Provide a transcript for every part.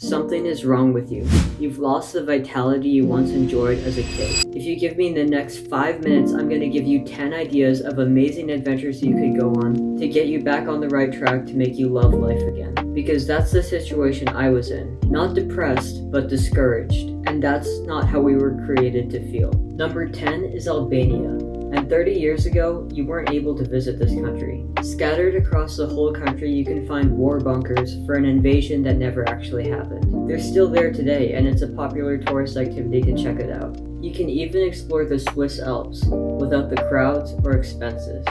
Something is wrong with you. You've lost the vitality you once enjoyed as a kid. If you give me the next 5 minutes, I'm going to give you 10 ideas of amazing adventures you could go on to get you back on the right track to make you love life again. Because that's the situation I was in. Not depressed, but discouraged. And that's not how we were created to feel. Number 10 is Albania. And 30 years ago, you weren't able to visit this country. Scattered across the whole country, you can find war bunkers for an invasion that never actually happened. They're still there today, and it's a popular tourist activity to check it out. You can even explore the Swiss Alps without the crowds or expenses.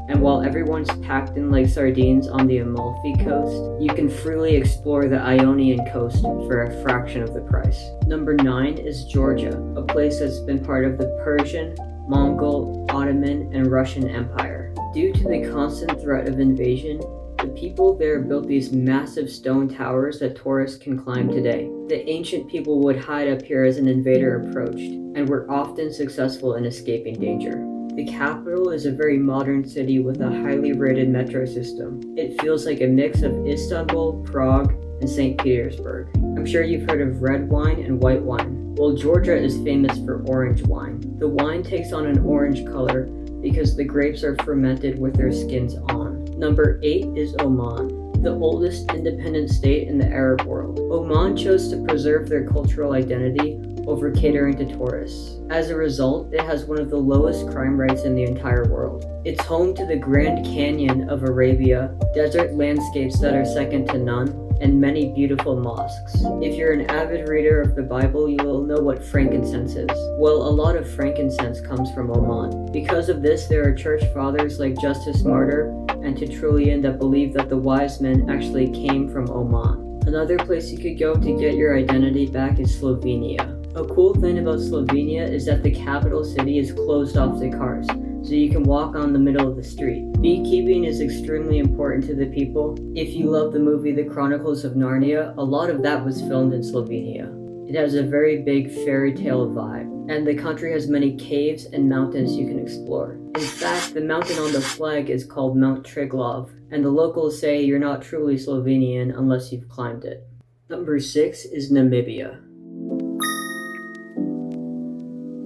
And while everyone's packed in like sardines on the Amalfi Coast, you can freely explore the Ionian Coast for a fraction of the price. Number 9 is Georgia, a place that's been part of the Persian, Mongol, Ottoman, and Russian Empire. Due to the constant threat of invasion, the people there built these massive stone towers that tourists can climb today. The ancient people would hide up here as an invader approached, and were often successful in escaping danger. The capital is a very modern city with a highly rated metro system. It feels like a mix of Istanbul, Prague, and St. Petersburg. I'm sure you've heard of red wine and white wine. Well, Georgia is famous for orange wine. The wine takes on an orange color because the grapes are fermented with their skins on. Number 8 is Oman, the oldest independent state in the Arab world. Oman chose to preserve their cultural identity over catering to tourists. As a result, it has one of the lowest crime rates in the entire world. It's home to the Grand Canyon of Arabia, desert landscapes that are second to none, and many beautiful mosques. If you're an avid reader of the Bible, you will know what frankincense is. Well, a lot of frankincense comes from Oman. Because of this, there are church fathers like Justus Martyr and Tertullian that believe that the wise men actually came from Oman. Another place you could go to get your identity back is Slovenia. A cool thing about Slovenia is that the capital city is closed off to cars, so you can walk on the middle of the street. Beekeeping is extremely important to the people. If you love the movie The Chronicles of Narnia, a lot of that was filmed in Slovenia. It has a very big fairy tale vibe, and the country has many caves and mountains you can explore. In fact, the mountain on the flag is called Mount Triglav, and the locals say you're not truly Slovenian unless you've climbed it. Number 6 is Namibia,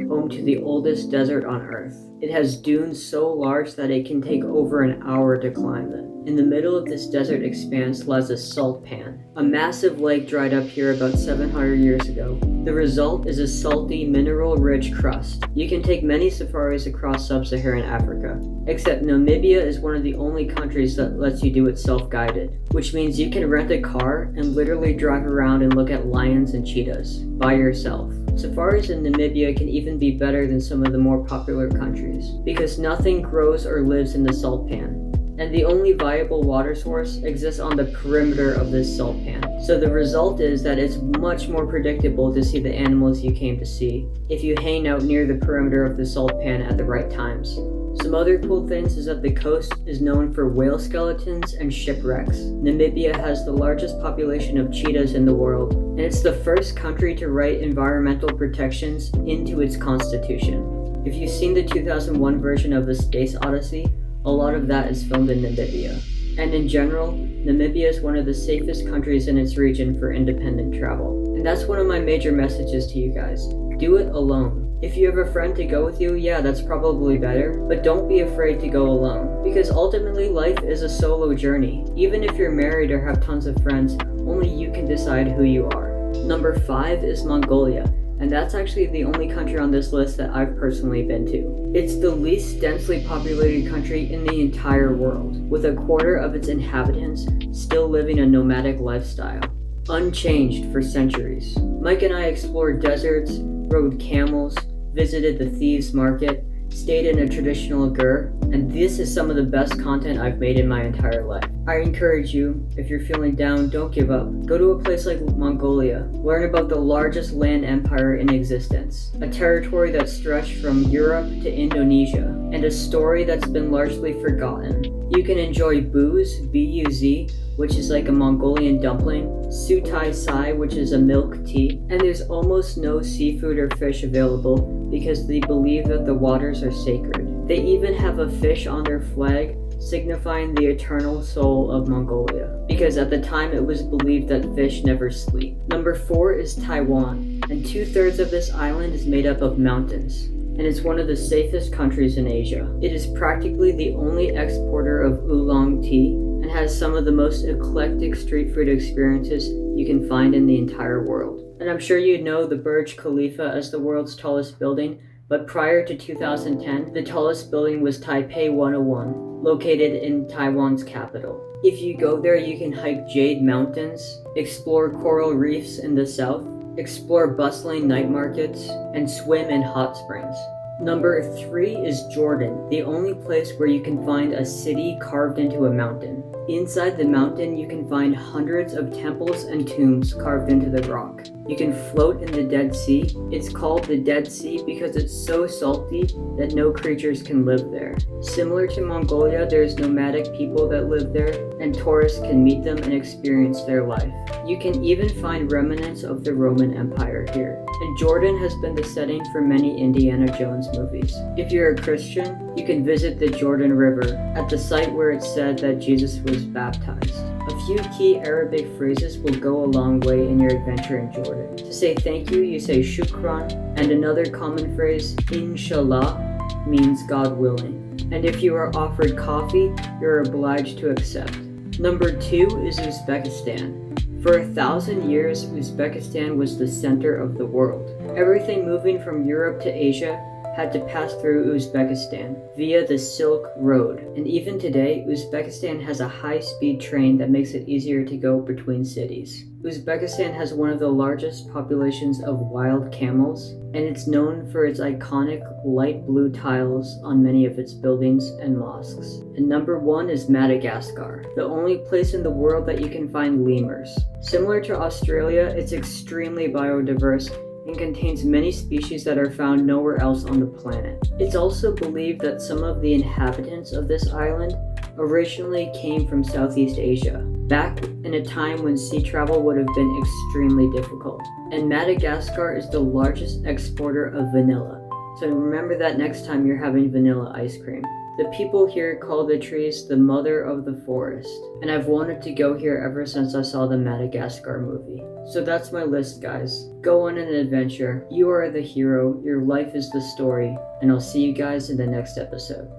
home to the oldest desert on Earth. It has dunes so large that it can take over an hour to climb them. In the middle of this desert expanse lies a salt pan. A massive lake dried up here about 700 years ago. The result is a salty, mineral-rich crust. You can take many safaris across sub-Saharan Africa, except Namibia is one of the only countries that lets you do it self-guided, which means you can rent a car and literally drive around and look at lions and cheetahs by yourself. Safaris in Namibia can even be better than some of the more popular countries, because nothing grows or lives in the salt pan, and the only viable water source exists on the perimeter of this salt pan. So the result is that it's much more predictable to see the animals you came to see if you hang out near the perimeter of the salt pan at the right times. Some other cool things is that the coast is known for whale skeletons and shipwrecks. Namibia has the largest population of cheetahs in the world, and it's the first country to write environmental protections into its constitution. If you've seen the 2001 version of The Space Odyssey, a lot of that is filmed in Namibia. And in general, Namibia is one of the safest countries in its region for independent travel. And that's one of my major messages to you guys. Do it alone. If you have a friend to go with you, yeah, that's probably better, but don't be afraid to go alone, because ultimately life is a solo journey. Even if you're married or have tons of friends, only you can decide who you are. Number 5 is Mongolia, and that's actually the only country on this list that I've personally been to. It's the least densely populated country in the entire world, with a quarter of its inhabitants still living a nomadic lifestyle, unchanged for centuries. Mike and I explored deserts, rode camels, visited the thieves' market, stayed in a traditional gur, and this is some of the best content I've made in my entire life. I encourage you, if you're feeling down, don't give up. Go to a place like Mongolia, learn about the largest land empire in existence, a territory that stretched from Europe to Indonesia, and a story that's been largely forgotten. You can enjoy booze, B-U-Z, which is like a Mongolian dumpling, sutai sai, which is a milk tea, and there's almost no seafood or fish available because they believe that the waters are sacred. They even have a fish on their flag signifying the eternal soul of Mongolia, because at the time it was believed that fish never sleep. Number 4 is Taiwan, and 2/3 of this island is made up of mountains, and it's one of the safest countries in Asia. It is practically the only exporter of oolong tea and has some of the most eclectic street food experiences you can find in the entire world. And I'm sure you know the Burj Khalifa as the world's tallest building, but prior to 2010, the tallest building was Taipei 101, located in Taiwan's capital. If you go there, you can hike Jade Mountains, explore coral reefs in the south, explore bustling night markets, and swim in hot springs. Number 3 is Jordan, the only place where you can find a city carved into a mountain. Inside the mountain, you can find hundreds of temples and tombs carved into the rock. You can float in the Dead Sea. It's called the Dead Sea because it's so salty that no creatures can live there. Similar to Mongolia, there's nomadic people that live there, and tourists can meet them and experience their life. You can even find remnants of the Roman Empire here. And Jordan has been the setting for many Indiana Jones movies. If you're a Christian, you can visit the Jordan River at the site where it's said that Jesus was baptized. A few key Arabic phrases will go a long way in your adventure in Jordan. To say thank you, you say shukran, and another common phrase, inshallah, means God willing. And if you are offered coffee, you're obliged to accept. Number 2 is Uzbekistan. For 1,000 years, Uzbekistan was the center of the world. Everything moving from Europe to Asia had to pass through Uzbekistan via the Silk Road. And even today, Uzbekistan has a high-speed train that makes it easier to go between cities. Uzbekistan has one of the largest populations of wild camels, and it's known for its iconic light blue tiles on many of its buildings and mosques. And number 1 is Madagascar, the only place in the world that you can find lemurs. Similar to Australia, it's extremely biodiverse and contains many species that are found nowhere else on the planet. It's also believed that some of the inhabitants of this island originally came from Southeast Asia, back in a time when sea travel would have been extremely difficult. And Madagascar is the largest exporter of vanilla, so remember that next time you're having vanilla ice cream. The people here call the trees the mother of the forest, and I've wanted to go here ever since I saw the Madagascar movie. So that's my list, guys. Go on an adventure. You are the hero, your life is the story, and I'll see you guys in the next episode.